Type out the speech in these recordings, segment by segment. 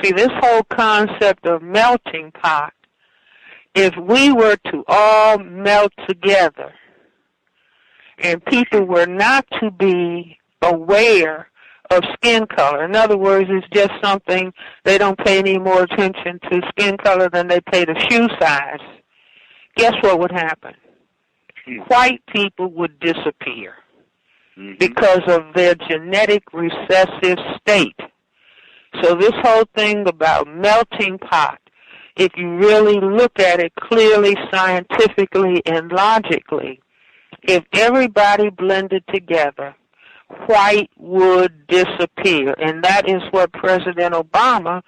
See, this whole concept of melting pot, if we were to all melt together and people were not to be aware of skin color, in other words, it's just something, they don't pay any more attention to skin color than they pay to shoe size, guess what would happen? White people would disappear because of their genetic recessive state. So this whole thing about melting pot, if you really look at it clearly, scientifically, and logically, if everybody blended together, white would disappear. And that is what President Obama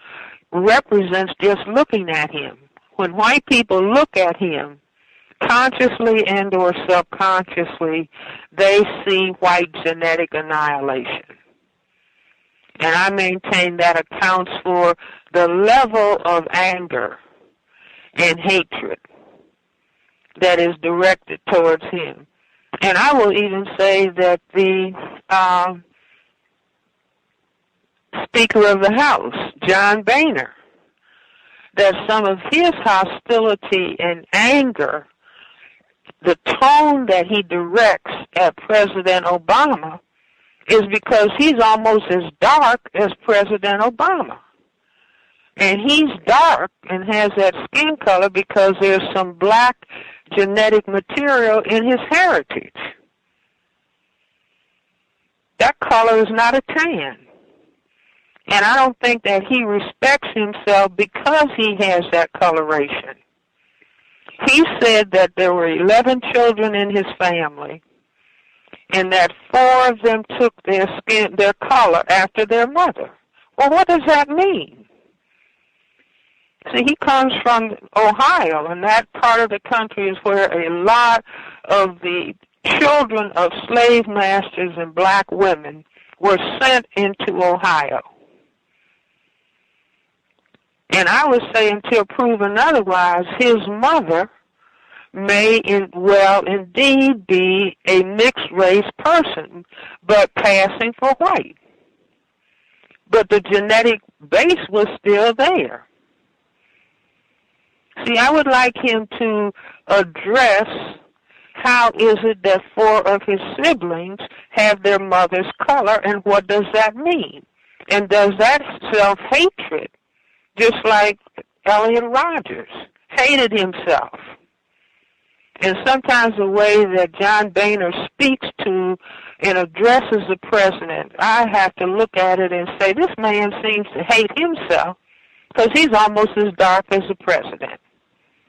represents just looking at him. When white people look at him, consciously and or subconsciously, they see white genetic annihilation. And I maintain that accounts for the level of anger and hatred that is directed towards him. And I will even say that the Speaker of the House, John Boehner, that some of his hostility and anger, the tone that he directs at President Obama, is because he's almost as dark as President Obama. And he's dark and has that skin color because there's some black genetic material in his heritage. That color is not a tan. And I don't think that he respects himself because he has that coloration. He said that there were 11 children in his family, and that 4 of them took their color after their mother. Well, what does that mean? See, he comes from Ohio, and that part of the country is where a lot of the children of slave masters and black women were sent into Ohio. And I would say, until proven otherwise, his mother may indeed be a mixed-race person, but passing for white. But the genetic base was still there. See, I would like him to address how is it that 4 of his siblings have their mother's color, and what does that mean? And does that self-hatred, just like Elliot Rodgers hated himself? And sometimes the way that John Boehner speaks to and addresses the president, I have to look at it and say, this man seems to hate himself because he's almost as dark as the president.